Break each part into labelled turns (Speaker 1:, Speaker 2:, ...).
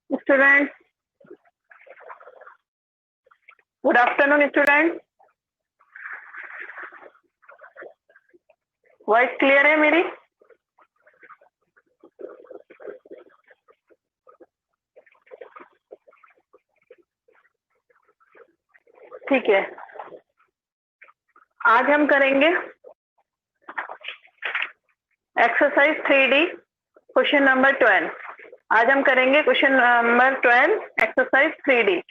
Speaker 1: Student, good afternoon student. Voice clear है मेरी? ठीक है, आज हम करेंगे एक्सरसाइज 3D क्वेश्चन नंबर 12। आज हम करेंगे question number 12 exercise 3D।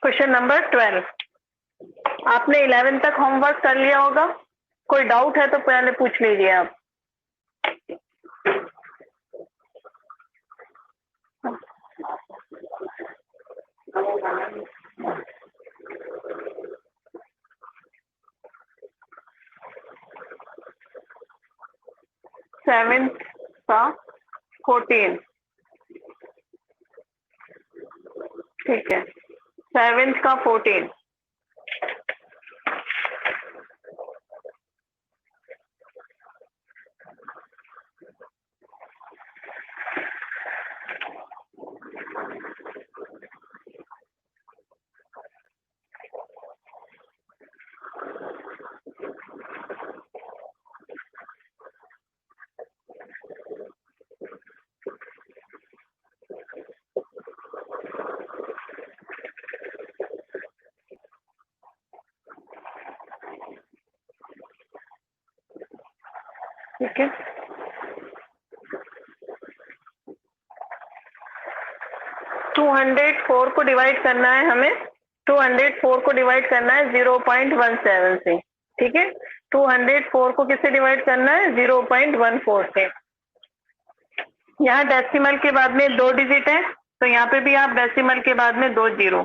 Speaker 1: Question number 12। आपने 11 तक होमवर्क कर लिया होगा। कोई डाउट है तो पहले पूछ लीजिए आप। सेवेंथ का 14, ठीक है, सेवेंथ का 14। ठीक है, टू 204 को डिवाइड करना है हमें। 204 को डिवाइड करना है 0.17 से। ठीक है, 204 को किससे डिवाइड करना है? 0.14 से। यहाँ डेसिमल के बाद में 2 डिजिट है, तो यहाँ पे भी आप डेसिमल के बाद में 2 जीरो।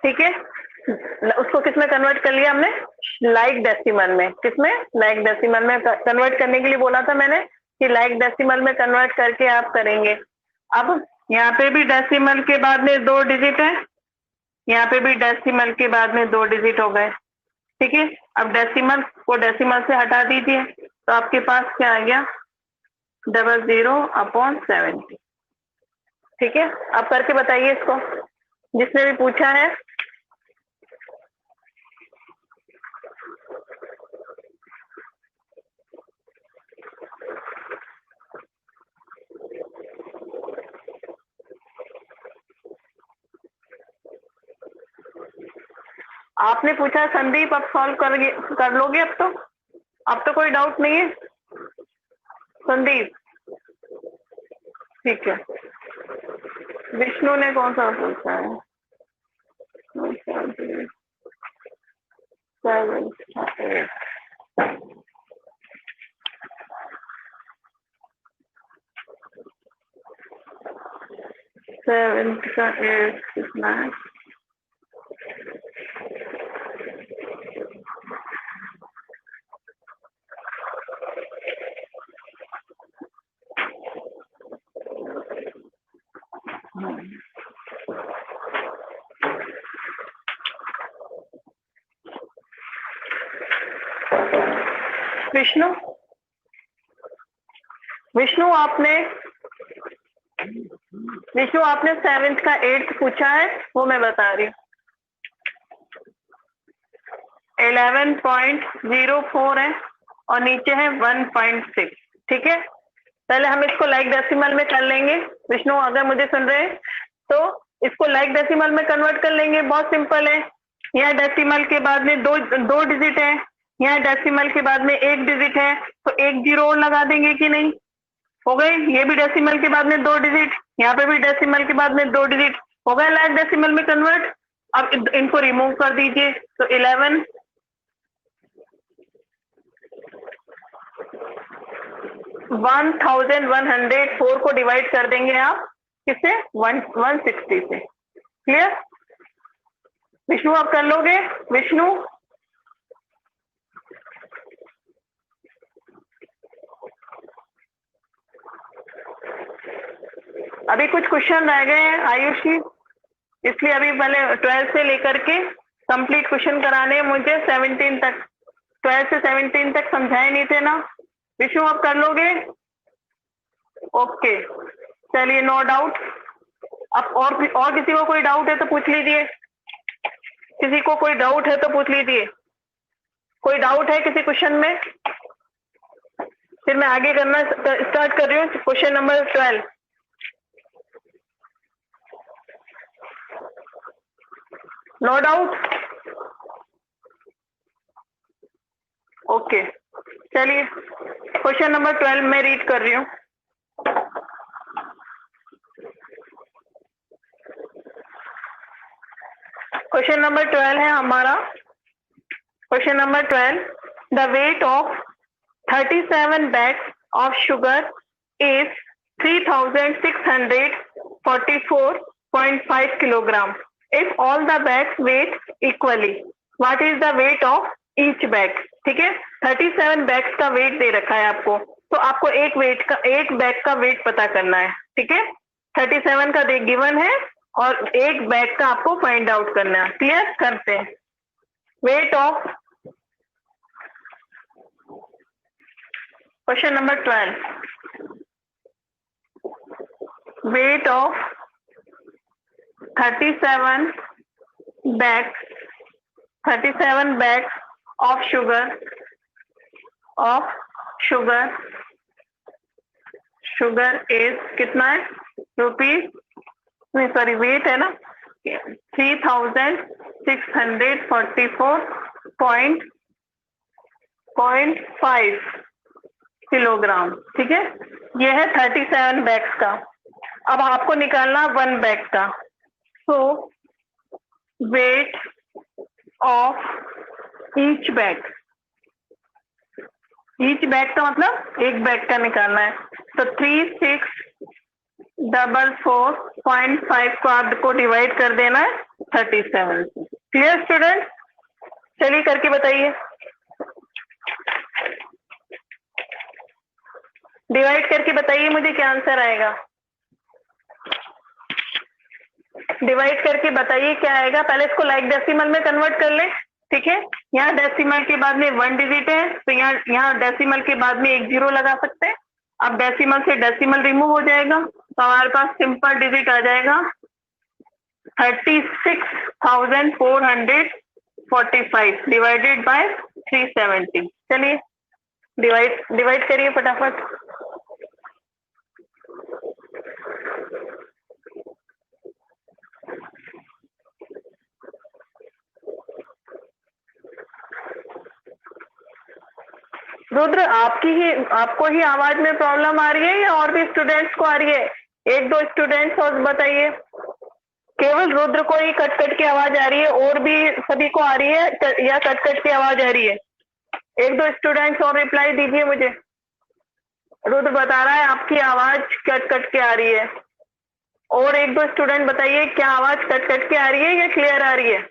Speaker 1: ठीक है, उसको किसमें कन्वर्ट कर लिया हमने? लाइक डेसिमल में। किसमें? लाइक डेसिमल में कन्वर्ट करने के लिए बोला था मैंने कि लाइक डेसिमल में कन्वर्ट करके आप करेंगे। अब यहाँ पे भी डेसिमल के बाद में 2 डिजिट है, यहाँ पे भी डेसिमल के बाद में 2 डिजिट हो गए। ठीक है, अब डेसिमल को डेसिमल से हटा दीजिए तो आपके पास क्या आ गया? 00/70। ठीक है, अब करके बताइए इसको, जिसने भी पूछा है। आपने पूछा संदीप, अब सॉल्व कर लोगे? अब तो कोई डाउट नहीं है संदीप? ठीक है, विष्णु ने कौन सा पूछा है? 7 का 8 कितना है? विष्णु, विष्णु आपने 7 का 8 पूछा है, वो मैं बता रही हूँ। 11.04 है और नीचे है 1.6। ठीक है, पहले हम इसको लाइक डेसिमल में कर लेंगे। विष्णु अगर मुझे सुन रहे हैं तो इसको लाइक डेसिमल में कन्वर्ट कर लेंगे। बहुत सिंपल है, यहाँ डेसिमल के बाद में दो डिजिट है, यहाँ डेसिमल के बाद में 1 डिजिट है, तो 1 जीरो और लगा देंगे कि नहीं? हो गए। ये भी डेसिमल के बाद में 2 डिजिट, यहाँ पे भी डेसिमल के बाद में 2 डिजिट, हो गया लाइक डेसिमल में कन्वर्ट। अब इनको रिमूव कर दीजिए तो 1104 को डिवाइड कर देंगे आप किससे? 160 से। क्लियर? विष्णु आप कर लोगे? विष्णु, अभी कुछ क्वेश्चन रह गए हैं आयुषी, इसलिए अभी पहले 12 से लेकर के कंप्लीट क्वेश्चन कराने मुझे 17 तक, 12 से 17 तक समझाए नहीं थे ना विशु, आप कर लोगे? ओके चलिए, नो डाउट। अब और किसी को कोई डाउट है तो पूछ लीजिए, किसी को कोई डाउट है तो पूछ लीजिए। कोई डाउट है किसी क्वेश्चन में? फिर मैं आगे करना स्टार्ट कर रही हूँ question number 12। No doubt? Okay चलिए, क्वेश्चन नंबर 12 मैं रीड कर रही हूँ। क्वेश्चन नंबर 12 है हमारा। Question number 12, the weight of 37 bags of sugar is 3644.5 kilogram. If all the bags weight equally, what is the weight of each bag? ठीक है, 37 bags का वेट दे रखा है आपको, तो आपको एक बैग का वेट पता करना है। ठीक है, 37 का गिवन है और एक बैग का आपको फाइंड आउट करना है। क्लियर? करते हैं। Weight of, question number 12, weight of 37 bags of sugar is कितना है? वेट है ना, 3644.5 किलोग्राम। ठीक है, ये है 37 बैग्स का। अब आपको निकालना 1 बैग का। सो वेट ऑफ ईच बैग का मतलब एक बैग का निकालना है, तो 3644.5 को आपको डिवाइड कर देना है 37 से। Clear student? चलिए करके बताइए, डिवाइड करके बताइए मुझे क्या आंसर आएगा। डिवाइड करके बताइए क्या आएगा। पहले इसको लाइक डेसिमल में कन्वर्ट कर लें। ठीक है, यहाँ डेसिमल के बाद में 1 डिजिट है, तो यहाँ डेसिमल के बाद में 1 0 लगा सकते हैं। अब डेसिमल से डेसिमल रिमूव हो जाएगा, तो हमारे पास सिंपल डिजिट आ जाएगा 36,445 डिवाइडेड बाय 370। चलिए डिवाइड करिए फटाफट। रुद्र, आपको ही आवाज में प्रॉब्लम आ रही है या और भी स्टूडेंट्स को आ रही है? 1-2 स्टूडेंट्स और बताइए। केवल रुद्र को ही कट के आवाज आ रही है, और भी सभी को आ रही है या कट के आवाज आ रही है? 1-2 स्टूडेंट्स और रिप्लाई दीजिए मुझे। रुद्र बता रहा है आपकी आवाज कट के आ रही है, और 1-2 स्टूडेंट बताइए क्या आवाज कट के आ रही है या क्लियर आ रही है?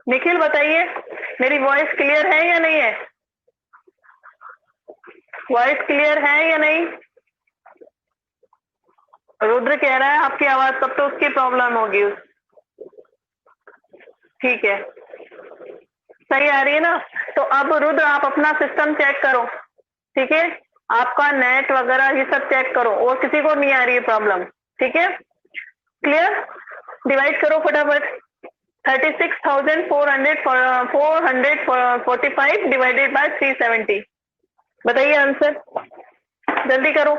Speaker 1: निखिल बताइए, मेरी वॉइस क्लियर है या नहीं है? वॉइस क्लियर है या नहीं? रुद्र कह रहा है आपकी आवाज, तब तो उसकी प्रॉब्लम होगी। ठीक है, सही आ रही है ना? तो अब रुद्र आप अपना सिस्टम चेक करो। ठीक है, आपका नेट वगैरह ये सब चेक करो, और किसी को नहीं आ रही है प्रॉब्लम। ठीक है, क्लियर? डिवाइड करो फटाफट। 36,445 डिवाइडेड बाय 370। बताइए आंसर, जल्दी करो।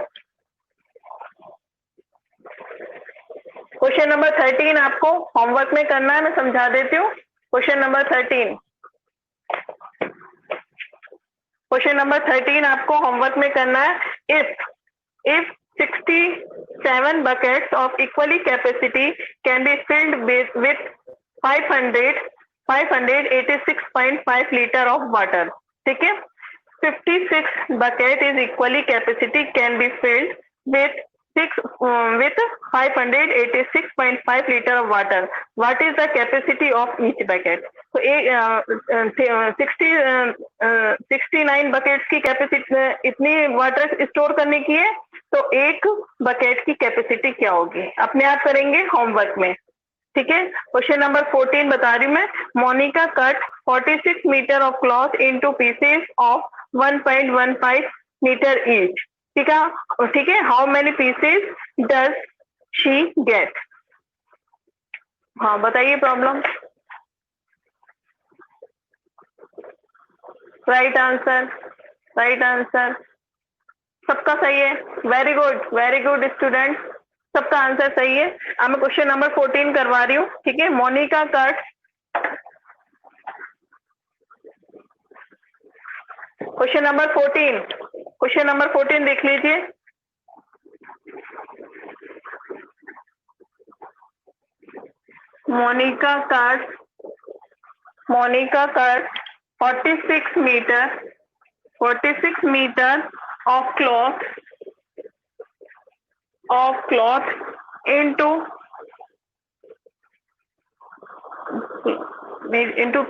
Speaker 1: क्वेश्चन नंबर 13 आपको होमवर्क में करना है, मैं समझा देती हूँ। क्वेश्चन नंबर 13 आपको होमवर्क में करना है। If 67 buckets of equally capacity can be filled with 586.5 liter of water. ठीक है, 56 bucket is equally capacity can be filled with 6 with 586.5 liter of water. What is the capacity of each bucket? तो 69 buckets की capacity, इतनी water store करने की है, तो एक बकेट की कैपेसिटी क्या होगी? अपने आप करेंगे होमवर्क में, ठीक है। क्वेश्चन नंबर 14 बता रही हूँ मैं। Monica cut 46 metre of cloth into pieces of 1.15 metre each, ठीक है, ठीक है। How many pieces does she get? हाँ बताइए problem. Right answer, right answer, सबका सही है। वेरी गुड स्टूडेंट, सबका आंसर सही है। अब मैं क्वेश्चन नंबर 14 करवा रही हूँ, ठीक है। मोनिका कट, क्वेश्चन नंबर 14 देख लीजिए। Monica cut 46 metre of cloth into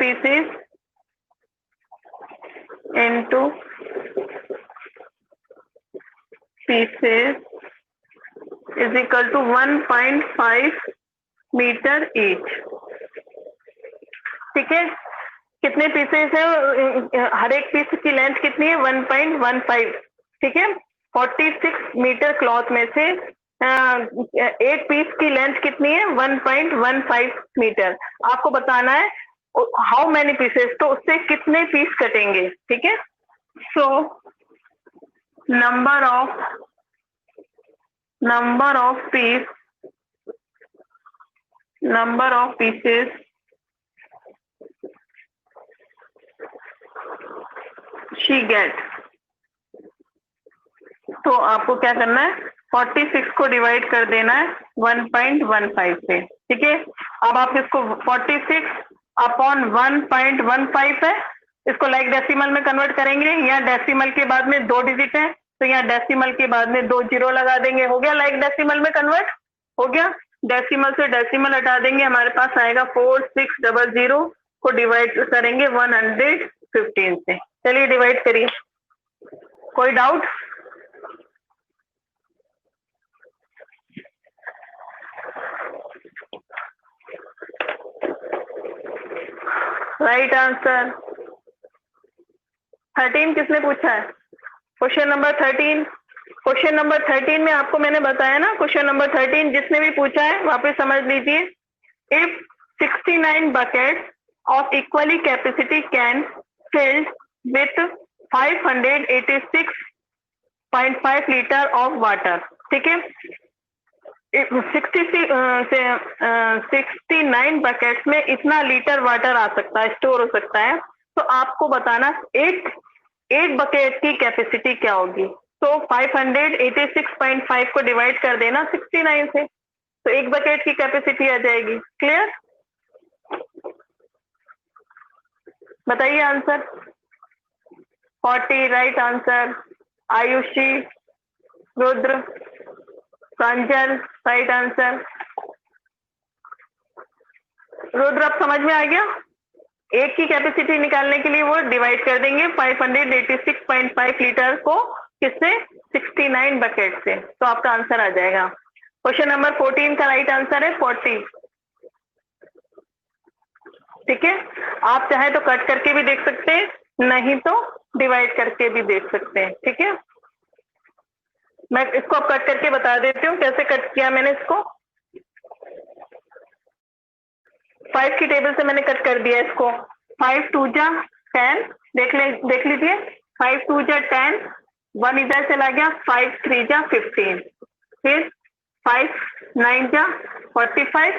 Speaker 1: pieces is equal to 1.5 metre each, ठीक है। कितने पीसेस है? हर एक पीस की लेंथ कितनी है? 1.15, ठीक है। 46 मीटर क्लॉथ में से एक पीस की लेंथ कितनी है? 1.15 मीटर। आपको बताना है हाउ मैनी पीसेस, तो उससे कितने पीस कटेंगे, ठीक है। So number of pieces she get, तो आपको क्या करना है? 46 को डिवाइड कर देना है 1.15 से, ठीक है। अब आप इसको 46 अपॉन 1.15 है, इसको लाइक डेसिमल में कन्वर्ट करेंगे। यहाँ डेसिमल के बाद में 2 डिजिट है, तो यहाँ डेसिमल के बाद में 2 जीरो लगा देंगे। हो गया लाइक डेसिमल में कन्वर्ट, हो गया। डेसिमल से डेसिमल हटा देंगे, हमारे पास आएगा 4600 को डिवाइड करेंगे 115 से। चलिए डिवाइड करिए। कोई डाउट? राइट आंसर 13 किसने पूछा है? क्वेश्चन नंबर 13 में आपको मैंने बताया ना, क्वेश्चन नंबर 13 जिसने भी पूछा है वापस समझ लीजिए। If 69 buckets of equally capacity can filled with 586.5 liter of water, ठीक है। 69 बकेट्स में इतना लीटर वाटर आ सकता है, स्टोर हो सकता है। तो आपको बताना एक बकेट की कैपेसिटी क्या होगी। तो 586.5 को डिवाइड कर देना 69 से, तो एक बकेट की कैपेसिटी आ जाएगी। क्लियर? बताइए answer. 40 right answer. Ayushi, Rudra, Pranjal right answer. Rudra अब समझ में आ गया? एक की कैपेसिटी निकालने के लिए वो डिवाइड कर देंगे 586.5 लीटर को किससे? 69 बकेट से, तो आपका आंसर आ जाएगा। क्वेश्चन नंबर 14 का राइट आंसर है 40, ठीक है। आप चाहे तो कट करके भी देख सकते हैं, नहीं तो डिवाइड करके भी देख सकते हैं, ठीक है। मैं इसको अब कट करके बता देती हूँ कैसे कट किया मैंने इसको। 5 की टेबल से मैंने कट कर दिया इसको। 5 2 जा 10, देख लीजिए। 5 2 जा 10, 1 इधर चला गया। 5 3 जा 15, फिर 5 9 जा 45,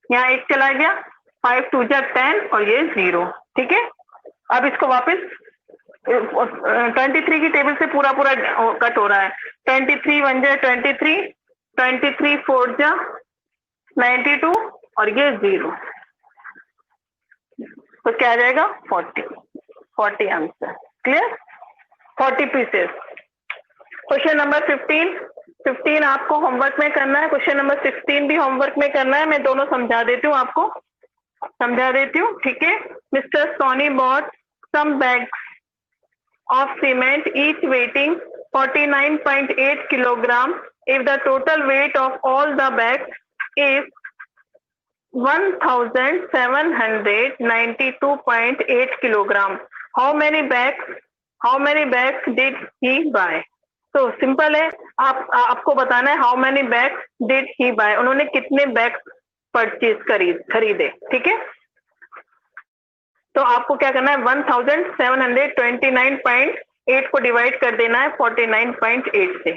Speaker 1: यहाँ 1 चला गया। 5 2 जा 10 और ये 0, ठीक है। अब इसको वापस 23 की टेबल से पूरा कट हो रहा है। 23 1 जा 23, 23 4 जा 92 और ये 0, तो क्या आ जाएगा? 40 answer. Clear? 40 pieces. Question number 15 15 आपको होमवर्क में करना है, क्वेश्चन नंबर 16 भी होमवर्क में करना है। मैं दोनों समझा देती हूँ आपको, समझा देती हूँ, ठीक है। Mister Soni bought some bags of cement, each weighing 49.8 kilogram. If the total weight of all the bags is 1792.8 kilogram, how many bags did he buy? तो सिंपल है, आपको बताना है how many bags did he buy, उन्होंने कितने bags purchase खरीदे, ठीक है। तो आपको क्या करना है, 1729.8 को डिवाइड कर देना है 49.8 से।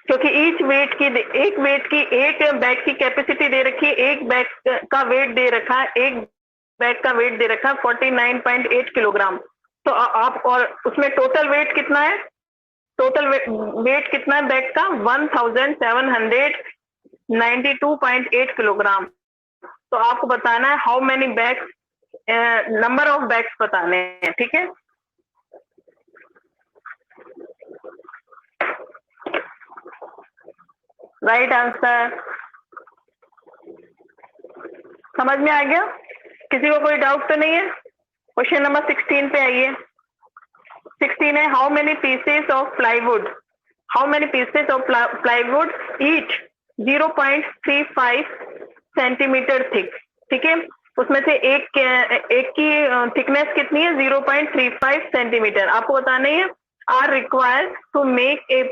Speaker 1: क्योंकि एक बैग की कैपेसिटी दे रखी है, एक बैग का वेट दे रखा है, 49.8 किलोग्राम। तो आप, और उसमें टोटल वेट कितना है, बैग का 1792.8 किलोग्राम। तो आपको बताना है how many bags, number of bags बताने हैं, ठीक है। Right answer. समझ में आ गया? किसी को कोई डाउट तो नहीं है? क्वेश्चन नंबर 16 पे आइए। 16 है, how many pieces of plywood each 0.35 centimetre thick, ठीक है। उसमें से एक की थिकनेस कितनी है, 0.35 सेंटीमीटर। आपको बताना है are required to make a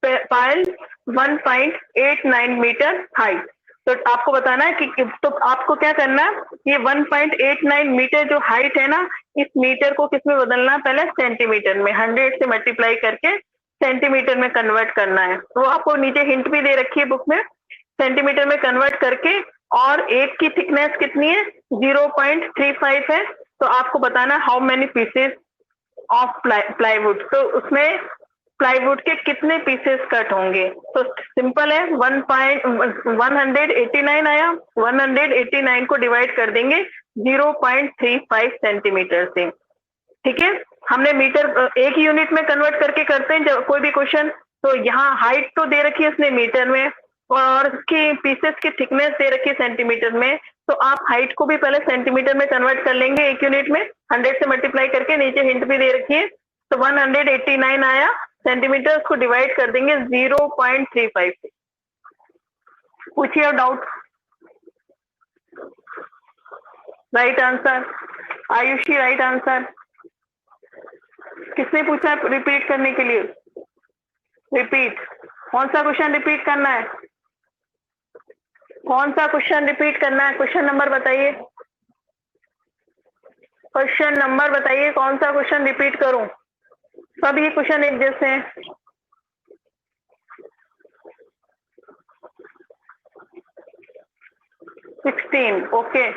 Speaker 1: pile 1.89 metre height. तो आपको बताना है कि, तो आपको क्या करना है, ये 1.89 मीटर जो हाइट है ना, इस मीटर को किस में बदलना है, पहले सेंटीमीटर में, 100 से मल्टीप्लाई करके सेंटीमीटर में कन्वर्ट करना है। तो आपको नीचे हिंट भी दे रखी है बुक में, सेंटीमीटर में कन्वर्ट करके, और एक की थिकनेस कितनी है, 0.35 है। तो आपको बताना how many pieces of plywood, तो उसमें प्लाईवुड के कितने पीसेस कट होंगे। तो सिंपल है, 189 आया, 189 को डिवाइड कर देंगे 0.35 सेंटीमीटर से, ठीक है। हमने मीटर एक यूनिट में कन्वर्ट करके करते हैं जब कोई भी क्वेश्चन। तो यहाँ हाइट तो दे रखी है इसने मीटर में, और उसकी पीसेस की थिकनेस दे रखी है सेंटीमीटर में। तो आप हाइट को भी पहले सेंटीमीटर में कन्वर्ट कर लेंगे एक यूनिट में, 100 से मल्टीप्लाई करके, नीचे हिंट भी दे रखी है। तो 189 आया सेंटीमीटर, उसको डिवाइड कर देंगे 0.35 से। पूछिए doubt. Right answer Ayushi, right answer. किसने पूछा रिपीट करने के लिए? रिपीट, कौन सा क्वेश्चन रिपीट करना है, कौन सा क्वेश्चन रिपीट करना है? क्वेश्चन नंबर बताइए, क्वेश्चन नंबर बताइए, कौन सा क्वेश्चन रिपीट करूं? सब ये क्वेश्चन एक जैसे हैं। 16, ओके।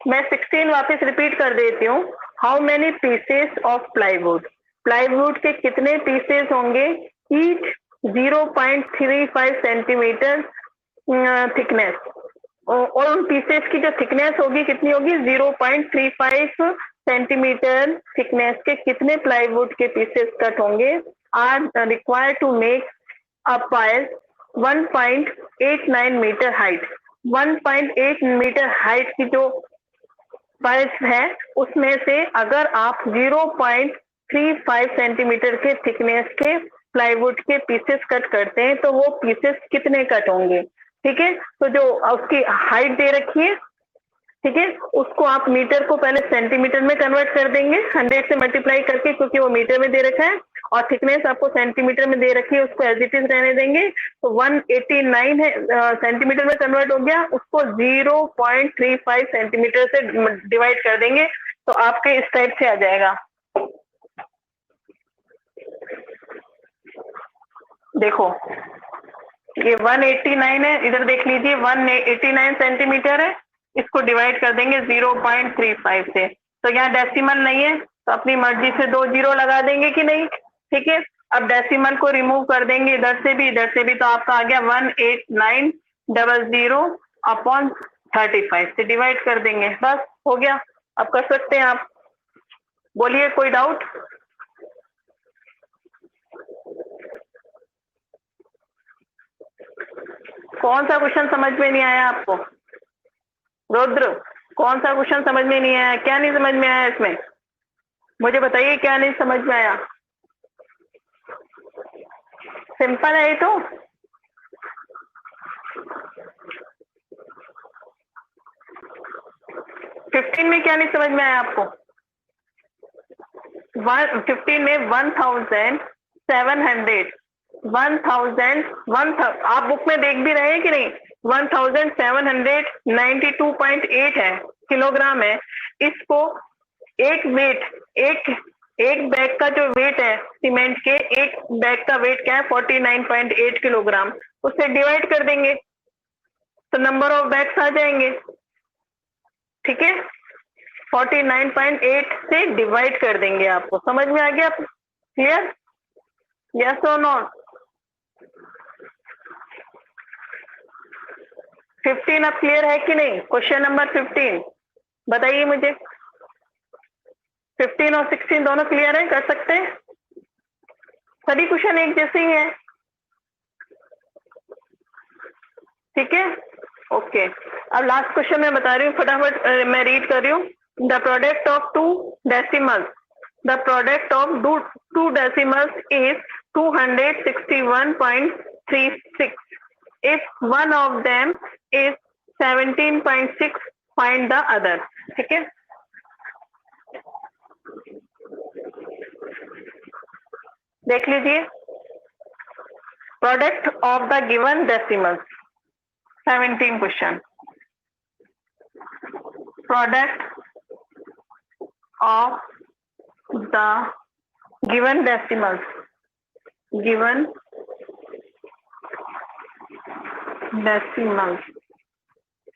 Speaker 1: मैं 16 वापस रिपीट कर देती हूँ। How many pieces of plywood के कितने पीसेस होंगे, ईच 0.35 सेंटीमीटर थिकनेस, और उन पीसेस की जो थिकनेस होगी कितनी होगी, 0.35 सेंटीमीटर थिकनेस के कितने प्लाईवुड के पीसेस कट होंगे, are required to make a pile 1.89 metre height. 1.8 metre height की जो पाइल्स है, उसमें से अगर आप 0.35 सेंटीमीटर के थिकनेस के प्लाईवुड के पीसेस कट करते हैं, तो वो पीसेस कितने कट होंगे, ठीक है। तो जो उसकी हाइट दे रखी है, ठीक है, उसको आप मीटर को पहले सेंटीमीटर में कन्वर्ट कर देंगे 100 से मल्टीप्लाई करके, क्योंकि वो मीटर में दे रखा है, और थिकनेस आपको सेंटीमीटर में दे रखी है, उसको एज इट इज रहने देंगे। तो 189 है, सेंटीमीटर में कन्वर्ट हो गया, उसको 0.35 सेंटीमीटर से डिवाइड कर देंगे, तो आपके इस टाइप से आ जाएगा। देखो ये 189 है, इधर देख लीजिए 189 सेंटीमीटर है, इसको डिवाइड कर देंगे 0.35 से। तो यहाँ डेसिमल नहीं है, तो अपनी मर्जी से 2 जीरो लगा देंगे कि नहीं, ठीक है। अब डेसिमल को रिमूव कर देंगे इधर से भी, तो आपका आ गया 18900 अपॉन 35 से डिवाइड कर देंगे, बस हो गया। अब कर सकते हैं आप। बोलिए, कोई डाउट? कौन सा क्वेश्चन समझ में नहीं आया आपको? रुद्र, कौन सा क्वेश्चन समझ में नहीं आया? क्या नहीं समझ में आया इसमें? मुझे बताइए, क्या नहीं समझ में आया? सिंपल है ये तो। फिफ्टीन में क्या नहीं समझ में आया आपको? 15 में 1700 आप बुक में देख भी रहे हैं कि नहीं? 1792.8 है, किलोग्राम है। इसको एक वेट, एक बैग का जो वेट है सीमेंट के, एक बैग का वेट क्या है? 49.8 किलोग्राम। उससे डिवाइड कर देंगे तो नंबर ऑफ बैग्स आ जाएंगे। ठीक है, 49.8 से डिवाइड कर देंगे। आपको समझ में आ गया? क्लियर? यस और नो? 15 अब क्लियर है कि नहीं? क्वेश्चन नंबर 15 बताइए मुझे। 15 और 16 दोनों क्लियर है? कर सकते हैं? सभी क्वेश्चन एक जैसे ही है। ठीक है, ओके। अब लास्ट क्वेश्चन मैं बता रही हूँ, फटाफट मैं रीड कर रही हूँ। The product of two decimals is 261.36. If one of them is 17.6, find the other. ठीक है, देख लीजिए। Product of the given decimals, 17 question. Product of the given decimals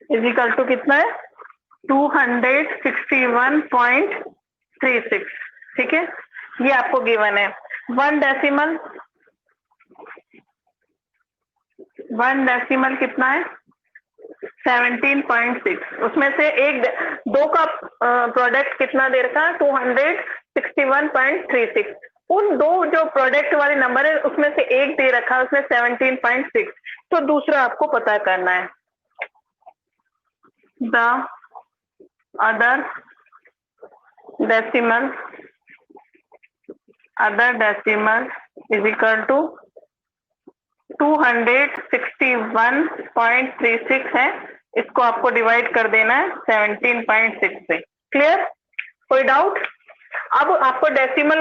Speaker 1: is equal to कितना है? 261.36। ठीक है, ये आपको गिवन है। वन डेसिमल कितना है? 17.6। उसमें से दो का प्रोडक्ट कितना दे रखा है? 261.36। उन दो जो प्रोडक्ट वाले नंबर है उसमें से एक दे रखा है, उसमें 17.6। तो दूसरा आपको पता करना है। The other decimal is equal to 261.36 है। इसको आपको डिवाइड कर देना है 17.6 से। क्लियर? कोई डाउट? अब आपको डेसिमल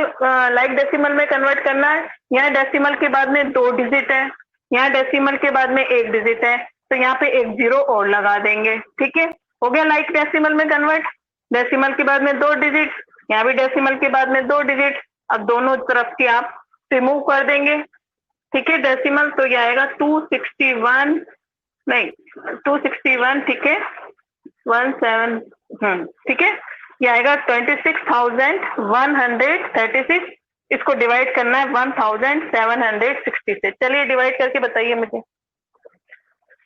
Speaker 1: लाइक डेसिमल में कन्वर्ट करना है। यहाँ डेसिमल के बाद में 2 डिजिट है, यहाँ डेसिमल के बाद में 1 डिजिट है, तो यहाँ पे एक 0 और लगा देंगे। ठीक है, हो गया लाइक डेसिमल में कन्वर्ट। डेसिमल के बाद में 2 डिजिट, यहाँ भी डेसिमल के बाद में 2 डिजिट। अब दोनों तरफ की आप रिमूव कर देंगे। ठीक है, डेसिमल तो ये आएगा 261, नहीं 261। ठीक है, 17, ठीक है, ये आएगा 26,136। इसको डिवाइड करना है 1760 से। चलिए डिवाइड करके बताइए मुझे,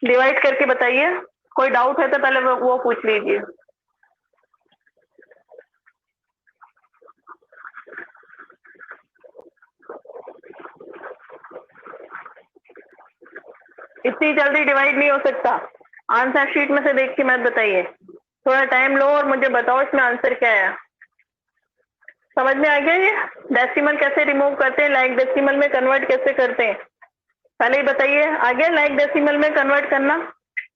Speaker 1: डिवाइड करके बताइए। कोई डाउट है तो पहले वो पूछ लीजिए। इतनी जल्दी डिवाइड नहीं हो सकता। आंसर शीट में से देख के मत बताइए, थोड़ा टाइम लो और मुझे बताओ इसमें आंसर क्या है। समझ में आ गया? ये डेसिमल कैसे रिमूव करते हैं, लाइक डेसिमल में कन्वर्ट कैसे करते हैं, पहले ही बताइए। आ गया लाइक डेसिमल में कन्वर्ट करना?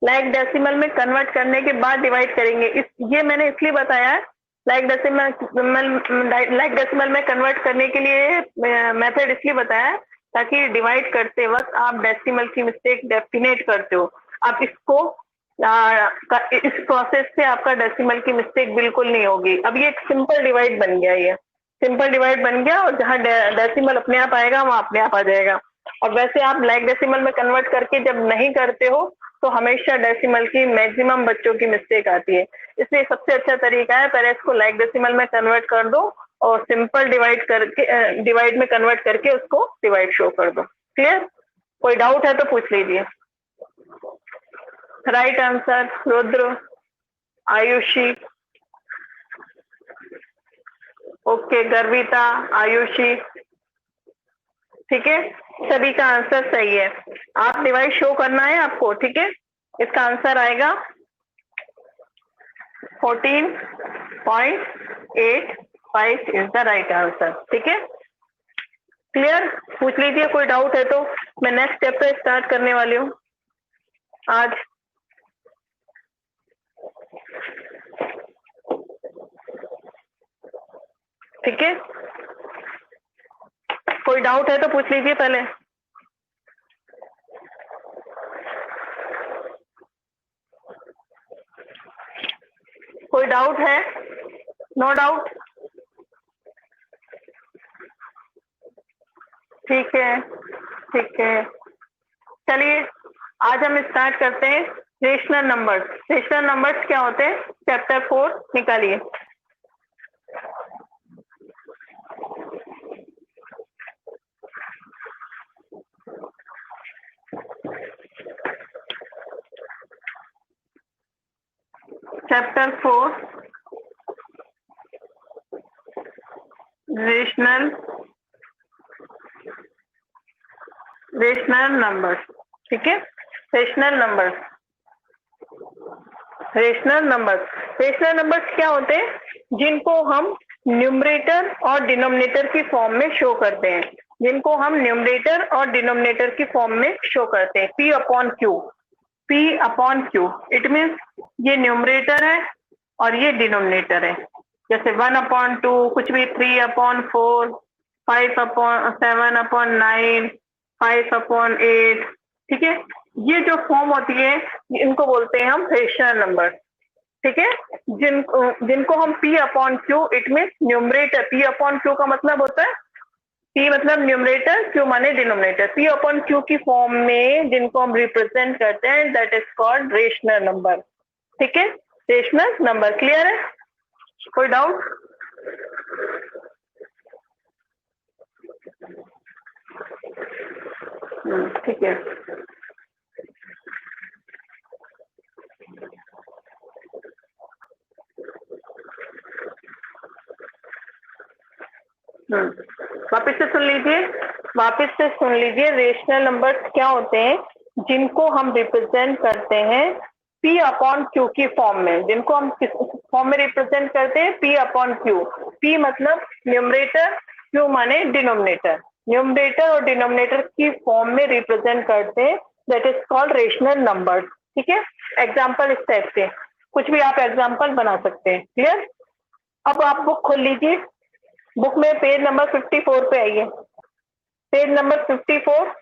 Speaker 1: लाइक डेसिमल में कन्वर्ट करने के बाद डिवाइड करेंगे। ये मैंने इसलिए बताया है, लाइक डेसिमल में कन्वर्ट करने के लिए मेथड इसलिए बताया ताकि डिवाइड करते वक्त आप डेसिमल की मिस्टेक डेफिनेट करते हो। आप इसको इस प्रोसेस से आपका डेसिमल की मिस्टेक बिल्कुल नहीं होगी। अब ये एक सिंपल डिवाइड बन गया, ये सिंपल डिवाइड बन गया, और जहाँ डेसिमल अपने आप आएगा वहां अपने आप आ जाएगा। और वैसे आप लाइक डेसिमल में कन्वर्ट करके जब नहीं करते हो तो हमेशा डेसिमल की मैक्सिमम बच्चों की मिस्टेक आती है। इसलिए सबसे अच्छा तरीका है, पहले इसको लाइक डेसिमल में कन्वर्ट कर दो और सिंपल डिवाइड करके डिवाइड में कन्वर्ट करके उसको डिवाइड शो कर दो। क्लियर? कोई डाउट है तो पूछ लीजिए। Right answer Rudra, Ayushi, okay, Garvita, Ayushi, ठीक है, सभी का आंसर सही है। आप डिवाइस शो करना है आपको, ठीक है। इसका आंसर आएगा 14.85 इज द राइट आंसर, ठीक है। क्लियर? पूछ लीजिए, कोई डाउट है तो। मैं नेक्स्ट चैप्टर स्टार्ट करने वाली हूँ आज। ठीक है, कोई डाउट है तो पूछ लीजिए पहले। कोई डाउट है? No doubt? ठीक है, ठीक है। चलिए आज हम स्टार्ट करते हैं रेशनल नंबर्स। रेशनल नंबर्स क्या होते हैं? चैप्टर 4 निकालिए। चैप्टर 4 रेशनल नंबर्स, ठीक है। Rational numbers, rational numbers, rational numbers क्या होते हैं? जिनको हम न्यूमरेटर और डिनोमिनेटर की फॉर्म में शो करते हैं। जिनको हम न्यूमरेटर और डिनोमिनेटर की फॉर्म में शो करते हैं। P upon Q, P upon Q, it means ये न्यूमरेटर है और ये डिनोमिनेटर है। जैसे 1/2, कुछ भी 3/4, 5/7/9, 5/8, ठीक है। ये जो फॉर्म होती है इनको बोलते हैं हम रेशनल नंबर, ठीक है। जिनको हम P upon Q, it means numerator. P upon Q का मतलब होता है, P मतलब न्यूमरेटर, Q माने डिनोमिनेटर। P अपॉन Q की फॉर्म में जिनको हम रिप्रेजेंट करते हैं, that is called rational number, ठीक है। रेशनल नंबर, क्लियर है? कोई डाउट? ठीक है। वापिस से सुन लीजिए, वापिस से सुन लीजिए। रेशनल नंबर्स क्या होते हैं? जिनको हम रिप्रेजेंट करते हैं P अपॉन Q की फॉर्म में। जिनको हम किस फॉर्म में रिप्रेजेंट करते हैं? P upon Q। P मतलब न्यूमरेटर, Q माने डिनोमिनेटर। न्यूमरेटर और डिनोमिनेटर की फॉर्म में रिप्रेजेंट करते हैं, that is called rational number, ठीक है। एग्जाम्पल इस टाइप से कुछ भी आप एग्जाम्पल बना सकते हैं, क्लियर? अब आप बुक खोल लीजिए। बुक में पेज नंबर 54 पे आइए। पेज नंबर 54,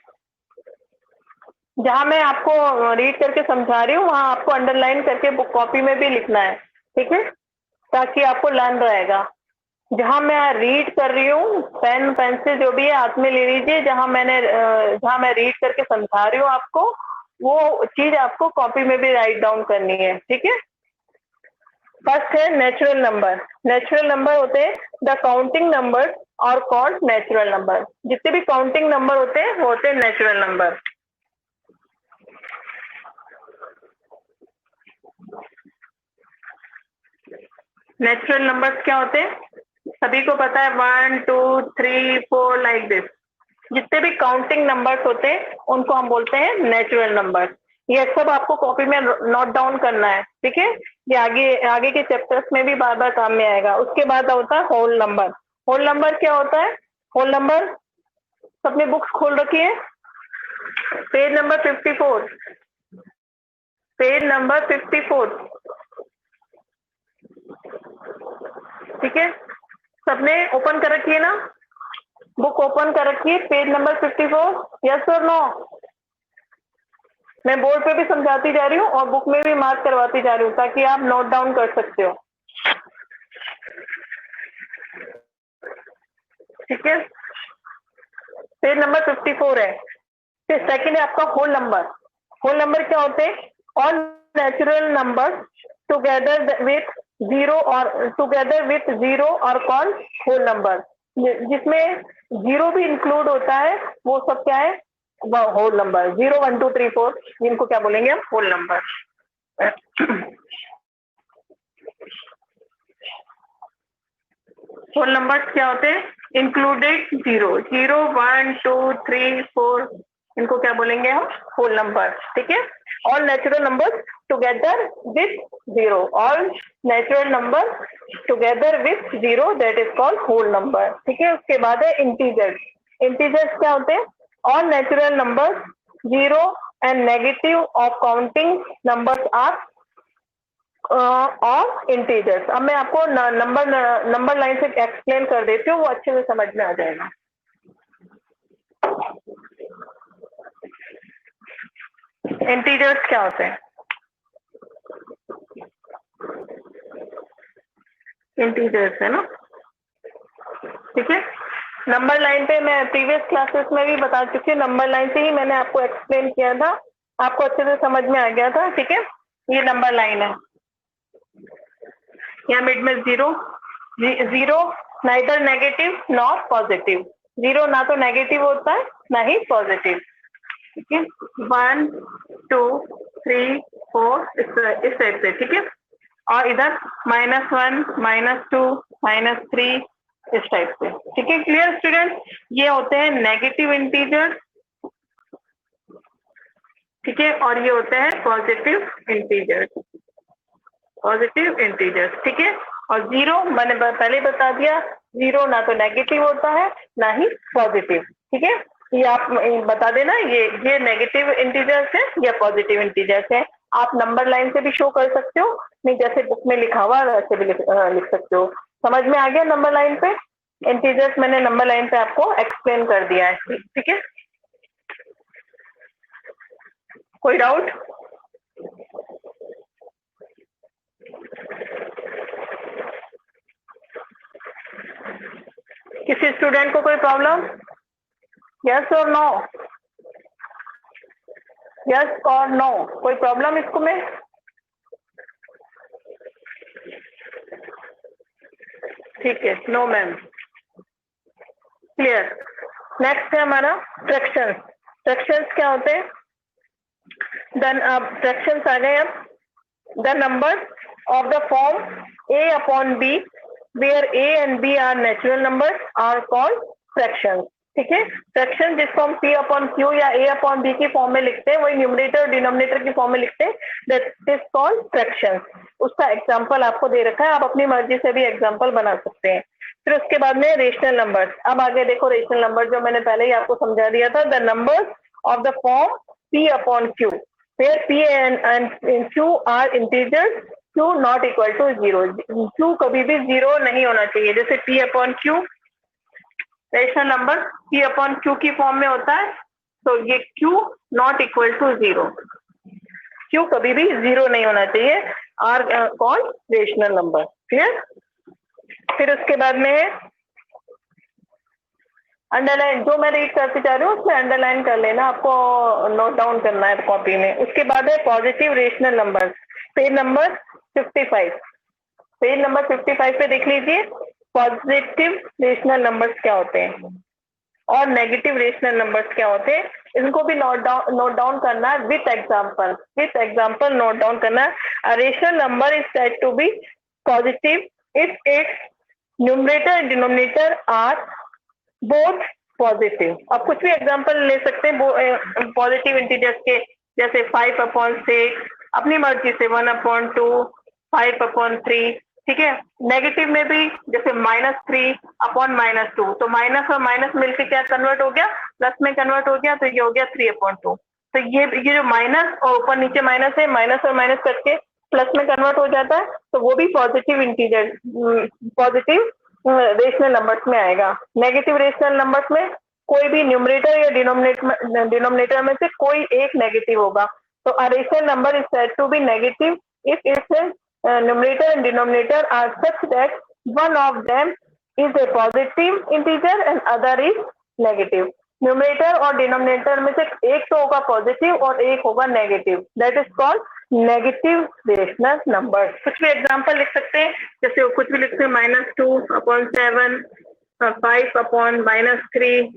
Speaker 1: जहां मैं आपको रीड करके समझा रही हूँ वहां आपको अंडरलाइन करके बुक कॉपी में भी लिखना है, ठीक है, ताकि आपको लर्न रहेगा। जहां मैं रीड कर रही हूँ, पेन पेंसिल जो भी है हाथ में ले लीजिए। जहां मैं रीड करके समझा रही हूँ आपको, वो चीज आपको कॉपी में भी राइट डाउन करनी है, ठीक है। फर्स्ट है नेचुरल नंबर। नेचुरल नंबर होते हैं द काउंटिंग नंबर और कॉल्ड नेचुरल नंबर। जितने भी काउंटिंग नंबर होते हैं वो होते हैं नेचुरल नंबर। नेचुरल नंबर्स क्या होते हैं? सभी को पता है, 1 2 3 4 लाइक दिस। जितने भी काउंटिंग नंबर्स होते हैं उनको हम बोलते हैं नेचुरल नंबर। ये सब आपको कॉपी में नोट डाउन करना है, ठीक है। ये आगे आगे के चैप्टर्स में भी बार बार काम में आएगा। उसके बाद होता है होल नंबर। होल नंबर क्या होता है? होल नंबर, सबने बुक्स खोल रखी है, पेज नंबर 54, पेज नंबर 54, ठीक है। सबने ओपन कर रखी है ना? बुक ओपन कर रखी है, पेज नंबर 54, यस और नो? मैं बोर्ड पे भी समझाती जा रही हूँ और बुक में भी मार्क करवाती जा रही हूँ ताकि आप नोट डाउन कर सकते हो, ठीक है। पेज नंबर 54 है। फिर सेकंड है आपका होल नंबर। होल नंबर क्या होते हैं? All natural number together with zero और कॉल होल नंबर। जिसमें जीरो भी इंक्लूड होता है वो सब क्या है? Whole number. 0 1 2 3 4 जिनको क्या बोलेंगे हम? Whole number. होल नंबर्स क्या होते हैं? इंक्लूडेड 0, 0, 1, 2, 3, 4, इनको क्या बोलेंगे हम? Whole number. ठीक है। All natural numbers together with 0, all natural number together with 0, that is called whole number. ठीक है। उसके बाद है इंटीजर्स। इंटीजर्स क्या होते हैं? All natural numbers 0 and negative of counting numbers are और इंटीजर्स। अब मैं आपको नंबर लाइन से एक्सप्लेन कर देती हूँ, वो अच्छे से समझ में आ जाएगा। इंटीजर्स क्या होते हैं? इंटीजर्स है ना। ठीक है। नंबर लाइन पे मैं प्रीवियस क्लासेस में भी बता चुकी हूँ, नंबर लाइन से ही मैंने आपको एक्सप्लेन किया था, आपको अच्छे से समझ में आ गया था। ठीक है। ये नंबर लाइन है, यहाँ मिड में 0, 0 नाइदर नेगेटिव नॉर पॉजिटिव। 0 ना तो नेगेटिव होता है ना ही पॉजिटिव। ठीक है। 1, 2, 3, 4 इस टाइप से। ठीक है। और इधर -1, -2, -3 इस टाइप से। ठीक है। Clear student? ये होते हैं नेगेटिव इंटीजर। ठीक है। और ये होते हैं पॉजिटिव इंटीजर, पॉजिटिव इंटीजर्स। ठीक है। और 0 मैंने पहले बता दिया, 0 ना तो नेगेटिव होता है ना ही पॉजिटिव। ठीक है। ये आप बता देना, ये नेगेटिव इंटीजर्स है या पॉजिटिव इंटीजर्स है। आप नंबर लाइन से भी शो कर सकते हो, नहीं जैसे बुक में लिखा हुआ वैसे भी लिख सकते हो। समझ में आ गया नंबर लाइन पे? इंटीजर्स मैंने नंबर लाइन पे आपको एक्सप्लेन कर दिया है। ठीक है। कोई डाउट? किसी स्टूडेंट को कोई प्रॉब्लम? यस और नो? यस और नो? कोई प्रॉब्लम इसको में? ठीक है। No ma'am. क्लियर। नेक्स्ट है हमारा फ्रैक्शंस। फ्रैक्शंस क्या होते हैं? फ्रैक्शंस आ गए। अब the numbers of the form a upon b where a and b are natural numbers are called fractions। ठीक है। फ्रैक्शन जिसको हम p अपॉन q या a अपॉन b की फॉर्म में लिखते हैं, वही न्यूमरेटर और डिनोमिनेटर की फॉर्म में लिखते हैं, दैट इज कॉल्ड फ्रैक्शन। उसका एग्जांपल आपको दे रखा है, आप अपनी मर्जी से भी एग्जांपल बना सकते हैं। फिर उसके बाद में रेशनल नंबर्स। अब आगे देखो, रेशनल नंबर जो मैंने पहले ही आपको समझा दिया था, the numbers of the form p upon q where p and q are integers, q not equal to 0। q कभी भी 0 नहीं होना चाहिए। जैसे p upon q rational number p upon q की फॉर्म में होता है, तो ये q not equal to 0, q कभी भी 0 नहीं होना चाहिए, are called rational number. Clear? फिर उसके बाद में अंडरलाइन, जो मैं रीड करती जा रही हूँ उसमें अंडरलाइन कर लेना, आपको नोट डाउन करना है कॉपी में। उसके बाद है positive rational number. Page number 55, page number 55 पे देख लीजिए पॉजिटिव रेशनल नंबर्स क्या होते हैं और नेगेटिव रेशनल नंबर्स क्या होते हैं। इनको भी नोट डाउन करना है with example, with example note down करना है। A rational number is said to be positive if its numerator and denominator are both positive. अब कुछ भी एग्जांपल ले सकते हैं पॉजिटिव इंटीजर्स के, जैसे 5/6, अपनी मर्जी से 1/2, 5/3। ठीक है। नेगेटिव में भी जैसे -3/-2, तो माइनस और माइनस मिलकर क्या कन्वर्ट हो गया? प्लस में कन्वर्ट हो गया, तो ये हो गया 3/2। तो ये जो माइनस और ऊपर नीचे माइनस है, माइनस और माइनस करके प्लस में कन्वर्ट हो जाता है, तो वो भी positive integer, positive rational numbers में आएगा। नेगेटिव रेशनल नंबर्स में कोई भी न्यूमरेटर या डिनोमिनेटर में से कोई एक नेगेटिव होगा, तो a rational number is said to be negative if its numerator and denominator are such that one of them is a positive integer and other is negative। Numerator और denominator में से एक तो होगा पॉजिटिव और एक होगा negative, that is called negative rational number. कुछ भी एग्जांपल लिख सकते हैं, जैसे कुछ भी लिखते हैं -2/7, 5/-3,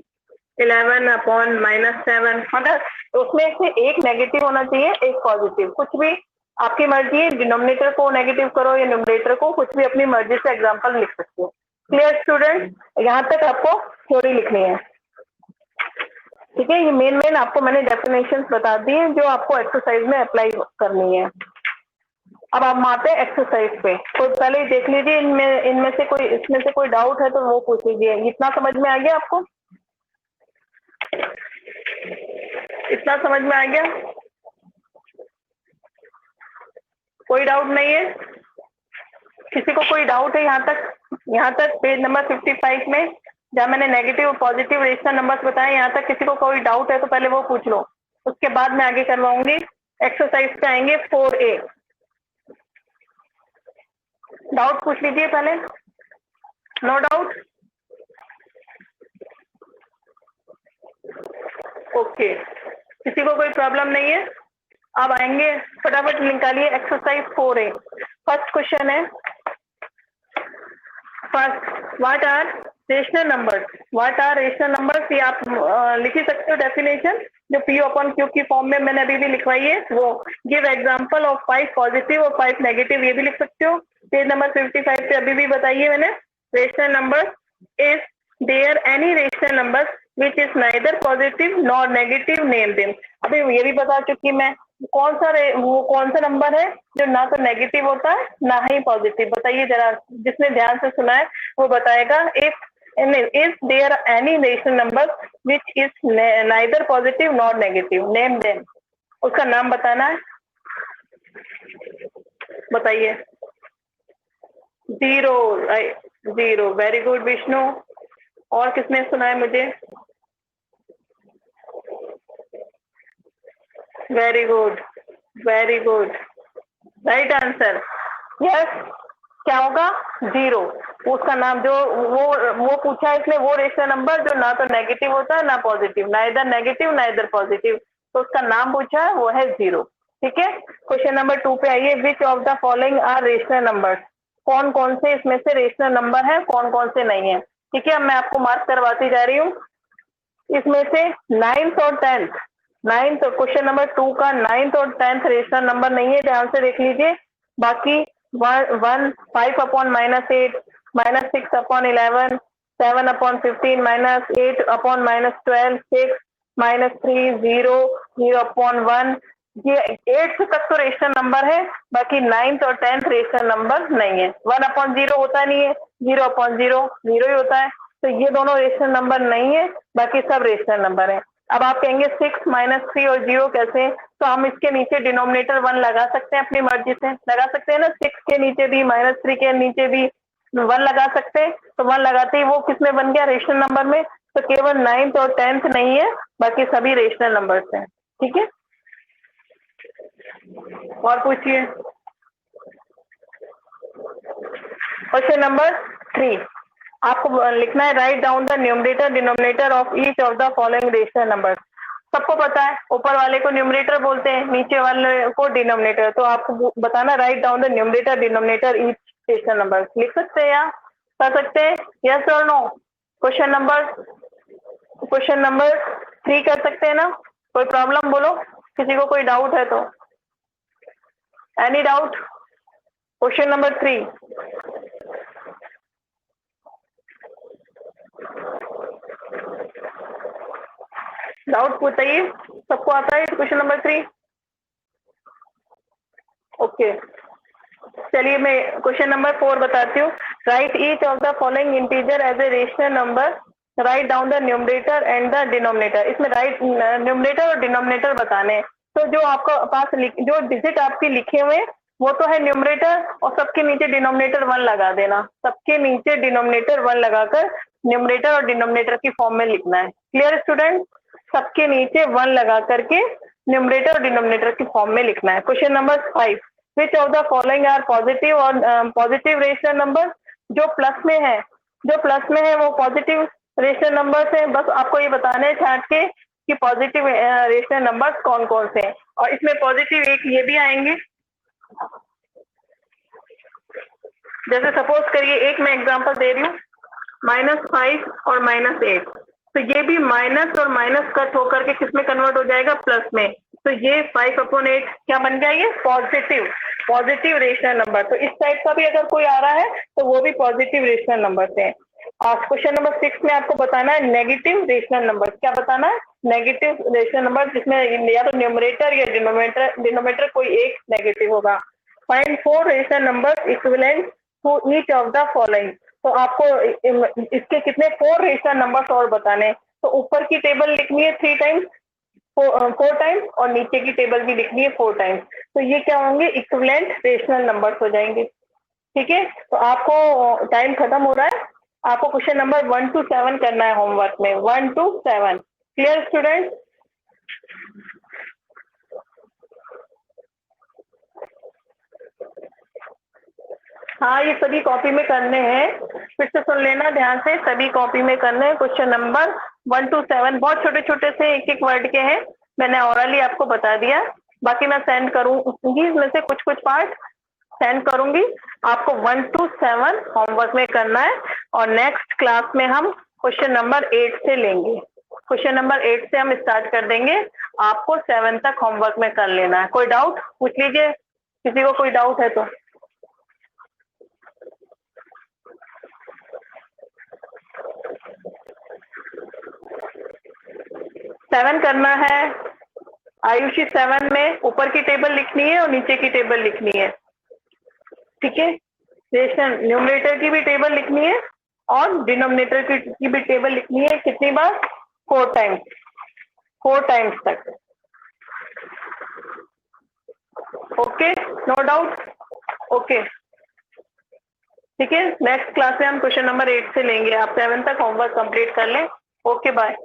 Speaker 1: 11/-7, मतलब उसमें से एक नेगेटिव होना चाहिए, एक पॉजिटिव। कुछ भी आपकी मर्जी है, डिनोमिनेटर को नेगेटिव करो या न्यूमरेटर को, कुछ भी अपनी मर्जी से एग्जांपल लिख सकते हो। Clear student? यहाँ तक आपको थ्योरी लिखनी है, ठीक है। ये मेन आपको मैंने डेफिनेशंस बता दी हैं जो आपको एक्सरसाइज में अप्लाई करनी है। अब आप आते हैं एक्सरसाइज पे, तो पहले ही देख लीजिए इनमें से कोई डाउट है तो वो पूछ लीजिए। इतना समझ में आ गया आपको? इतना समझ में आ गया? कोई डाउट नहीं है? किसी को कोई डाउट है यहाँ तक पेज नंबर 55 में जहाँ मैंने नेगेटिव और पॉजिटिव रेशनल नंबर्स बताए, यहाँ तक किसी को कोई डाउट है तो पहले वो पूछ लो, उसके बाद मैं आगे करवाऊंगी। एक्सरसाइज पे आएंगे 4A। डाउट पूछ लीजिए पहले। No doubt? ओके, किसी को कोई प्रॉब्लम नहीं है? अब आएंगे, फटाफट निकालिए एक्सरसाइज 4A। फर्स्ट क्वेश्चन है, first what are rational numbers? What are rational numbers? ये आप लिख ही सकते हो डेफिनेशन, जो P/Q की फॉर्म में मैंने अभी भी लिखवाई है वो। गिव एग्जांपल ऑफ 5 पॉजिटिव और 5 नेगेटिव, ये भी लिख सकते हो। पेज नंबर 55 पे अभी भी बताइए मैंने। Rational numbers, is there any rational numbers which is neither positive nor negative, name them. अभी ये भी बता चुकी मैं, कौन सा नंबर है जो ना तो नेगेटिव होता है ना ही पॉजिटिव? बताइए जरा, जिसने ध्यान से सुना है वो बताएगा। Is there any rational number which is neither positive nor negative, name them. उसका नाम बताना है, बताइए। Zero, very good Vishnu. और किसने सुना है मुझे? Very good, right answer. Yes, क्या होगा? जीरो। उसका नाम जो वो पूछा है इसने, वो रेशनल नंबर जो ना तो नेगेटिव होता है ना positive, neither negative neither positive, तो उसका नाम पूछा है वो है जीरो। ठीक है। क्वेश्चन नंबर 2 पे आइए। Which of the following are rational numbers? कौन कौन से इसमें से रेशनल नंबर है, कौन कौन से नहीं है? ठीक है, अब मैं आपको मार्क करवाती जा रही हूँ। इसमें से 9th और 10th, क्वेश्चन नंबर 2 का 9th और 10th रेशनल नंबर नहीं है, ध्यान से देख लीजिए। बाकी 1 5/-8, -6/11, 7/15, -8/-12, 6, -3, 0, 0/1, ये 8 तक तो रेशनल नंबर है। बाकी 9th और 10th रेशनल नंबर नहीं है। 1/0 होता नहीं है, 0/0 0 ही होता है, तो ये दोनों रेशनल नंबर नहीं है, बाकी सब रेशनल नंबर है। अब आप कहेंगे 6, -3 और 0 कैसे? तो हम इसके नीचे डिनोमिनेटर 1 लगा सकते हैं, अपनी मर्जी से लगा सकते हैं ना। 6 के नीचे भी, -3 के नीचे भी 1 लगा सकते हैं, तो 1 लगाते ही वो किसमें बन गया? रेशनल नंबर में। तो केवल 9th और 10th नहीं है, बाकी सभी रेशनल नंबर्स हैं। ठीक है, और पूछिए। क्वेश्चन नंबर 3 आपको लिखना है, right down the numerator denominator of each of the following rational number. सबको पता है, ऊपर वाले को न्यूमरेटर बोलते हैं, नीचे वाले को डिनोमिनेटर। तो आपको बताना, right down the numerator denominator each rational number. लिख सकते हैं या कर सकते हैं? यस और नो? क्वेश्चन नंबर 3 कर सकते हैं ना? कोई प्रॉब्लम बोलो, किसी को कोई डाउट है तो। Any doubt? Question number 3 doubt बताइए, सबको आता है क्वेश्चन नंबर 3? ओके, चलिए मैं क्वेश्चन नंबर 4 बताती हूँ। Write each of the following integer as a rational number, write down the numerator and the denominator. इसमें राइट न्यूमरेटर और डिनोमिनेटर बताने हैं। तो जो आपका पास जो डिजिट आपके लिखे हुए वो तो है न्यूमरेटर, और सबके नीचे डिनोमिनेटर 1 लगा देना। सबके नीचे डिनोमिनेटर 1 लगाकर न्यूमरेटर और डिनोमिनेटर की फॉर्म में लिखना है। Clear student? सबके नीचे 1 लगा करके न्यूमरेटर और डिनोमिनेटर की फॉर्म में लिखना है। Question number 5, which of the following are positive और पॉजिटिव रेशनल नंबर? जो प्लस में है वो पॉजिटिव रेशनल नंबर है। बस आपको ये बताना है छाट के कि पॉजिटिव रेशनल नंबर कौन कौन से हैं। और इसमें पॉजिटिव एक ये भी आएंगे, जैसे सपोज करिए, एक मैं एग्जांपल दे रही हूँ, -5 और -8, तो ये भी माइनस और माइनस कट होकर के किसमें कन्वर्ट हो जाएगा? प्लस में। तो ये 5/8 क्या बन गया? ये पॉजिटिव। Positive rational number. तो इस टाइप का भी अगर कोई आ रहा है तो वो भी पॉजिटिव रेशनल नंबर से है। क्वेश्चन नंबर 6 में आपको बताना है नेगेटिव रेशनल नंबर। क्या बताना है? नेगेटिव रेशनल नंबर जिसमें या तो न्यूमरेटर या डिनोमिनेटर कोई एक नेगेटिव होगा। Find 4 rational number equivalent to each of the following. तो आपको इसके कितने 4 रेशनल नंबर्स और बताने। तो ऊपर की टेबल लिखनी है 3 टाइम्स, 4 टाइम्स, और नीचे की टेबल भी लिखनी है 4 टाइम्स। तो ये क्या होंगे? इक्विवेलेंट रेशनल नंबर्स हो जाएंगे। ठीक है, तो आपको टाइम खत्म हो रहा है। आपको क्वेश्चन नंबर 1 to 7 करना है होमवर्क में, 1 to 7। Clear student? हाँ, ये सभी कॉपी में करने हैं। फिर से सुन लेना ध्यान से, सभी कॉपी में करने हैं। क्वेश्चन नंबर 1 to 7 बहुत छोटे छोटे से एक एक वर्ड के हैं। मैंने ओरली आपको बता दिया, बाकी मैं सेंड करूंगी इसमें से कुछ कुछ पार्ट सेंड करूंगी। आपको 1 to 7 होमवर्क में करना है, और नेक्स्ट क्लास में हम क्वेश्चन नंबर 8 से लेंगे। क्वेश्चन नंबर 8 से हम स्टार्ट कर देंगे। आपको 7 तक होमवर्क में कर लेना है। कोई डाउट पूछ लीजिए, किसी को कोई डाउट है तो। 7 करना है आयुषी। 7 में ऊपर की टेबल लिखनी है और नीचे की टेबल लिखनी है। ठीक है, रेशन न्यूमरेटर की भी टेबल लिखनी है और डिनोमिनेटर की भी टेबल लिखनी है। कितनी बार? 4 टाइम्स, 4 टाइम्स तक। Okay, no doubt. ओके, ठीक है। नेक्स्ट क्लास में हम क्वेश्चन नंबर 8 से लेंगे। आप 7 तक होमवर्क कंप्लीट कर लें। Okay, bye.